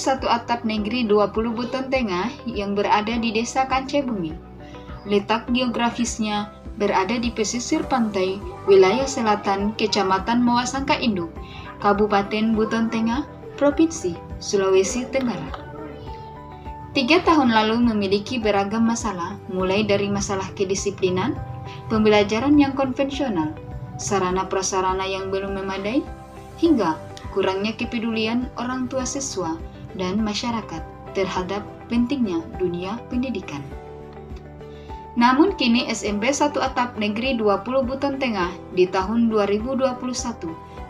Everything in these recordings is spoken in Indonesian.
1 Atap Negeri 20 Buton Tengah yang berada di Desa Kancebumi. Letak geografisnya berada di pesisir pantai wilayah selatan Kecamatan Mawasangka Induk, Kabupaten Buton Tengah, Provinsi Sulawesi Tenggara. 3 tahun lalu memiliki beragam masalah, mulai dari masalah kedisiplinan, pembelajaran yang konvensional, sarana prasarana yang belum memadai, hingga kurangnya kepedulian orang tua siswa dan masyarakat terhadap pentingnya dunia pendidikan. Namun kini SMP 1 Atap Negeri 20 Buton Tengah di tahun 2021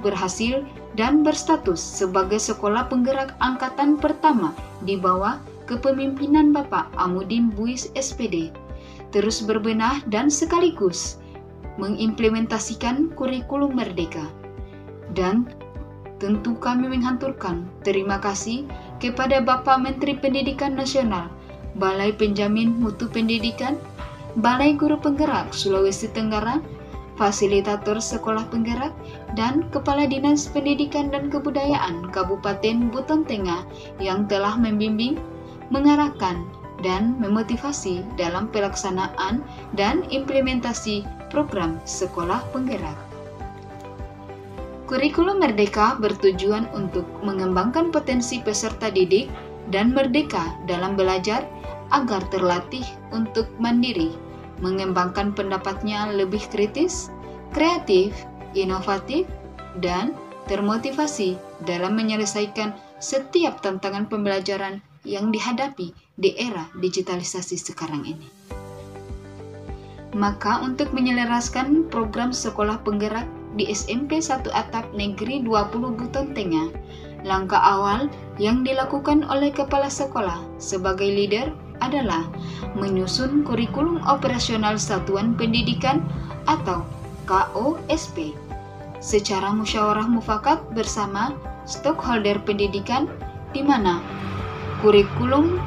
berhasil dan berstatus sebagai sekolah penggerak angkatan pertama di bawah kepemimpinan Bapak Amudin Buis SPD, terus berbenah dan sekaligus mengimplementasikan kurikulum merdeka. Dan tentu kami menghaturkan terima kasih kepada Bapak Menteri Pendidikan Nasional, Balai Penjamin Mutu Pendidikan, Balai Guru Penggerak Sulawesi Tenggara, Fasilitator Sekolah Penggerak, dan Kepala Dinas Pendidikan dan Kebudayaan Kabupaten Buton Tengah yang telah membimbing, mengarahkan, dan memotivasi dalam pelaksanaan dan implementasi program Sekolah Penggerak. Kurikulum Merdeka bertujuan untuk mengembangkan potensi peserta didik dan merdeka dalam belajar agar terlatih untuk mandiri, mengembangkan pendapatnya lebih kritis, kreatif, inovatif, dan termotivasi dalam menyelesaikan setiap tantangan pembelajaran yang dihadapi di era digitalisasi sekarang ini. Maka untuk menyelaraskan program sekolah penggerak di SMP 1 Atap Negeri 20 Buton Tengah, langkah awal yang dilakukan oleh kepala sekolah sebagai leader adalah menyusun kurikulum operasional satuan pendidikan atau KOSP secara musyawarah mufakat bersama stakeholder pendidikan, di mana kurikulum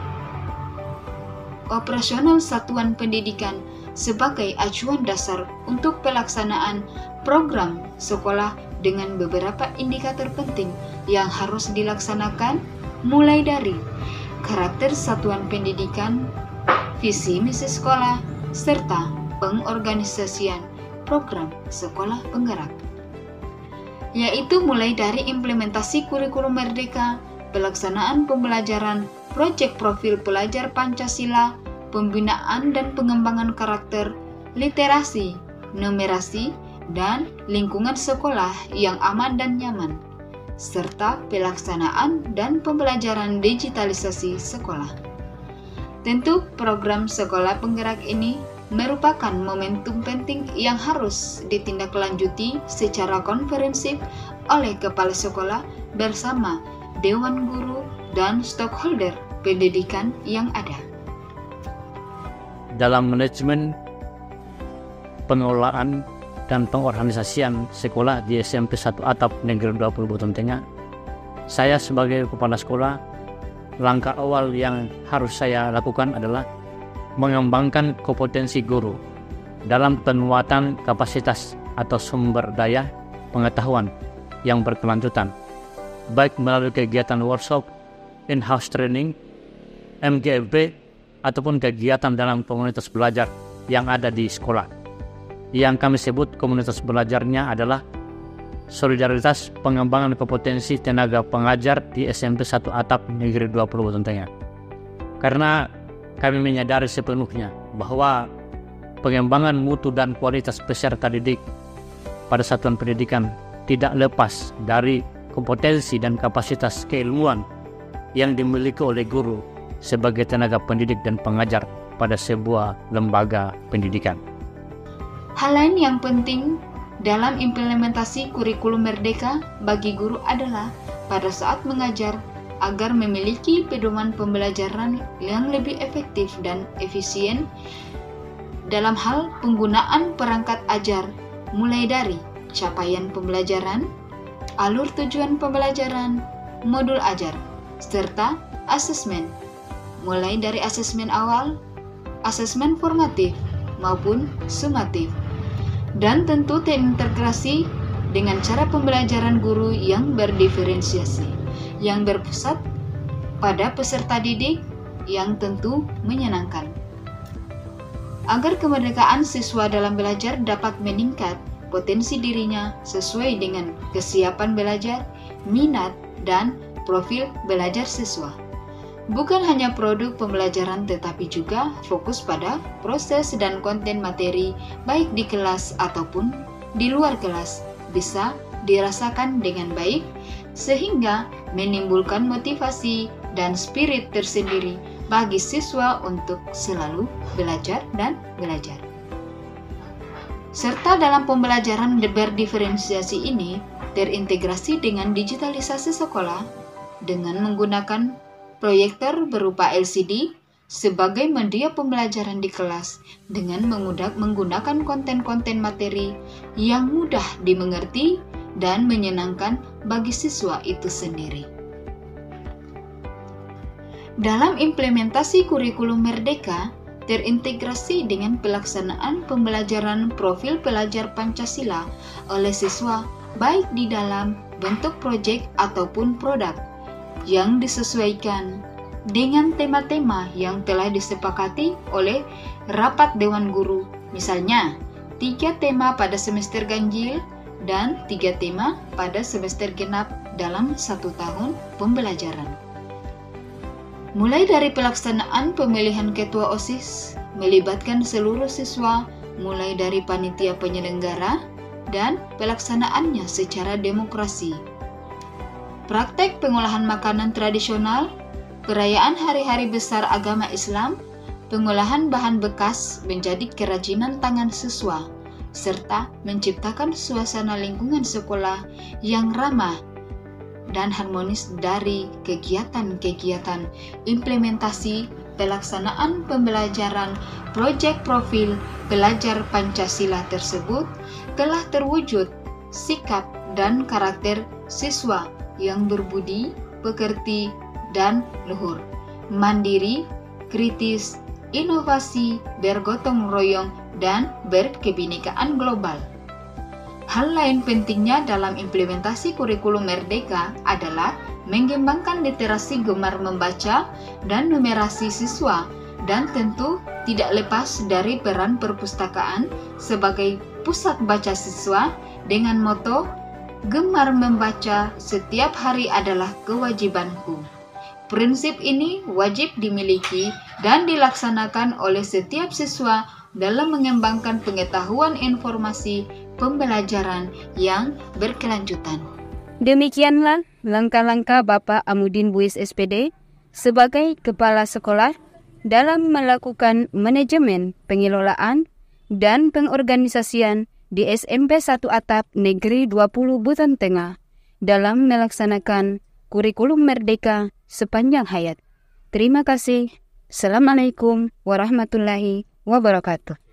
operasional satuan pendidikan sebagai acuan dasar untuk pelaksanaan program sekolah dengan beberapa indikator penting yang harus dilaksanakan, mulai dari karakter satuan pendidikan, visi misi sekolah, serta pengorganisasian program sekolah penggerak, yaitu mulai dari implementasi kurikulum merdeka, pelaksanaan pembelajaran, proyek profil pelajar Pancasila, pembinaan dan pengembangan karakter, literasi, numerasi, dan lingkungan sekolah yang aman dan nyaman, serta pelaksanaan dan pembelajaran digitalisasi sekolah. Tentu program sekolah penggerak ini merupakan momentum penting yang harus ditindaklanjuti secara konferensif oleh kepala sekolah bersama Dewan Guru dan stakeholder pendidikan yang ada. Dalam manajemen pengelolaan dan pengorganisasian sekolah di SMP 1 Atap Negeri 20 Buton Tengah, saya sebagai kepala sekolah, langkah awal yang harus saya lakukan adalah mengembangkan kompetensi guru dalam penguatan kapasitas atau sumber daya pengetahuan yang berkelanjutan, baik melalui kegiatan workshop, in-house training, MGMP, ataupun kegiatan dalam komunitas belajar yang ada di sekolah. Yang kami sebut komunitas belajarnya adalah solidaritas pengembangan kompetensi tenaga pengajar di SMP 1 Atap Negeri 20 Buton Tengah. Karena kami menyadari sepenuhnya bahwa pengembangan mutu dan kualitas peserta didik pada satuan pendidikan tidak lepas dari kompetensi dan kapasitas keilmuan yang dimiliki oleh guru sebagai tenaga pendidik dan pengajar pada sebuah lembaga pendidikan. Hal lain yang penting dalam implementasi kurikulum merdeka bagi guru adalah pada saat mengajar agar memiliki pedoman pembelajaran yang lebih efektif dan efisien dalam hal penggunaan perangkat ajar, mulai dari capaian pembelajaran, alur tujuan pembelajaran, modul ajar, serta asesmen, mulai dari asesmen awal, asesmen formatif, maupun sumatif, dan tentu terintegrasi dengan cara pembelajaran guru yang berdiferensiasi, yang berpusat pada peserta didik yang tentu menyenangkan. Agar kemerdekaan siswa dalam belajar dapat meningkat, potensi dirinya sesuai dengan kesiapan belajar, minat, dan profil belajar siswa. Bukan hanya produk pembelajaran tetapi juga fokus pada proses dan konten materi baik di kelas ataupun di luar kelas bisa dirasakan dengan baik sehingga menimbulkan motivasi dan spirit tersendiri bagi siswa untuk selalu belajar dan belajar. Serta dalam pembelajaran berdiferensiasi ini terintegrasi dengan digitalisasi sekolah dengan menggunakan proyektor berupa LCD sebagai media pembelajaran di kelas dengan menggunakan konten-konten materi yang mudah dimengerti dan menyenangkan bagi siswa itu sendiri. Dalam implementasi kurikulum Merdeka, terintegrasi dengan pelaksanaan pembelajaran profil pelajar Pancasila oleh siswa baik di dalam bentuk proyek ataupun produk yang disesuaikan dengan tema-tema yang telah disepakati oleh rapat Dewan Guru. Misalnya, 3 tema pada semester ganjil dan 3 tema pada semester genap dalam 1 tahun pembelajaran. Mulai dari pelaksanaan pemilihan ketua OSIS, melibatkan seluruh siswa, mulai dari panitia penyelenggara, dan pelaksanaannya secara demokrasi. Praktek pengolahan makanan tradisional, perayaan hari-hari besar agama Islam, pengolahan bahan bekas menjadi kerajinan tangan siswa, serta menciptakan suasana lingkungan sekolah yang ramah dan harmonis dari kegiatan-kegiatan implementasi pelaksanaan pembelajaran proyek profil pelajar Pancasila tersebut telah terwujud sikap dan karakter siswa yang berbudi, pekerti, dan luhur, mandiri, kritis, inovasi, bergotong royong, dan berkebinekaan global. Hal lain pentingnya dalam implementasi kurikulum Merdeka adalah mengembangkan literasi gemar membaca dan numerasi siswa dan tentu tidak lepas dari peran perpustakaan sebagai pusat baca siswa dengan moto gemar membaca setiap hari adalah kewajibanku. Prinsip ini wajib dimiliki dan dilaksanakan oleh setiap siswa dalam mengembangkan pengetahuan informasi pembelajaran yang berkelanjutan. Demikianlah langkah-langkah Bapak Amudin Buis SPD sebagai Kepala Sekolah dalam melakukan manajemen pengelolaan dan pengorganisasian di SMP 1 Atap Negeri 20 Buton Tengah dalam melaksanakan kurikulum Merdeka sepanjang hayat. Terima kasih. Assalamualaikum warahmatullahi wabarakatuh.